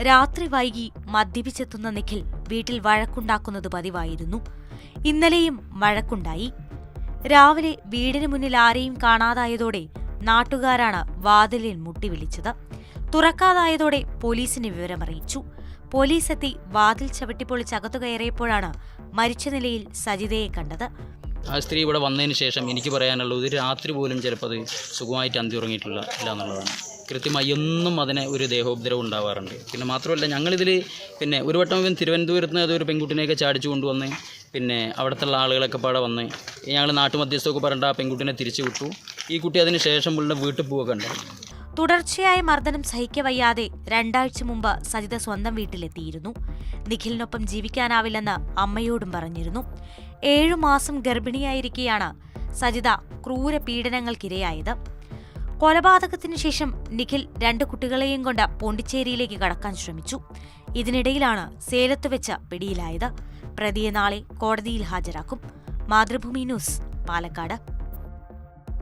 രാത്രി വൈകി മദ്യപിച്ചെത്തുന്ന നിഖിൽ വീട്ടിൽ വഴക്കുണ്ടാക്കുന്നത് പതിവായിരുന്നു. ഇന്നലെയും വഴക്കുണ്ടായി. രാവിലെ വീടിന് മുന്നിൽ ആരെയും കാണാതായതോടെ നാട്ടുകാരാണ് വാതിലിൽ മുട്ടിവിളിച്ചത്. തുറക്കാതായതോടെ പോലീസിനെ വിവരമറിയിച്ചു. പോലീസെത്തി വാതിൽ ചവിട്ടിപ്പൊളിച്ചകത്തു കയറിയപ്പോഴാണ് മരിച്ച നിലയിൽ സജിതയെ കണ്ടത്. ആ സ്ത്രീ ഇവിടെ വന്നതിന് ശേഷം എനിക്ക് പറയാനുള്ളത് രാത്രി പോലും ചിലപ്പോൾ അത് സുഖമായിട്ട് അന്തി ഉറങ്ങിയിട്ടില്ല എന്നുള്ളതാണ്. കൃത്യമായി എന്നും അതിന് ഒരു ദേഹോപദ്രവം ഉണ്ടാവാറുണ്ട്. പിന്നെ മാത്രമല്ല ഞങ്ങളിതിൽ ഒരു വട്ടം ഇവൻ തിരുവനന്തപുരത്ത് നിന്ന് അതൊരു പെൺകുട്ടിനെയൊക്കെ ചാടിച്ചു കൊണ്ടുവന്ന് അവിടുത്തെ ആളുകളൊക്കെ പാടെ വന്ന് ഞങ്ങൾ നാട്ടുമധ്യസ്ഥമൊക്കെ പറഞ്ഞിട്ട് ആ പെൺകുട്ടിനെ തിരിച്ചു വിട്ടു. ഈ കുട്ടി അതിന് ശേഷം ഉള്ള വീട്ടിൽ പോവുക ഉണ്ടായി. തുടർച്ചയായ മർദ്ദനം സഹിക്കവയ്യാതെ 2 ആഴ്ച മുമ്പ് സജിത സ്വന്തം വീട്ടിലെത്തിയിരുന്നു. നിഖിലിനൊപ്പം ജീവിക്കാനാവില്ലെന്ന് അമ്മയോടും പറഞ്ഞിരുന്നു. 7 മാസം ഗർഭിണിയായിരിക്കെയാണ് സജിത ക്രൂര പീഡനങ്ങൾക്കിരയായത്. കൊലപാതകത്തിനു ശേഷം നിഖിൽ 2 കുട്ടികളെയും കൊണ്ട് പോണ്ടിച്ചേരിയിലേക്ക് കടക്കാൻ ശ്രമിച്ചു. ഇതിനിടയിലാണ് സേലത്ത് വെച്ച് പിടിയിലായത്. പ്രതിയെ നാളെ കോടതിയിൽ ഹാജരാക്കും. മാതൃഭൂമി ന്യൂസ്, പാലക്കാട്.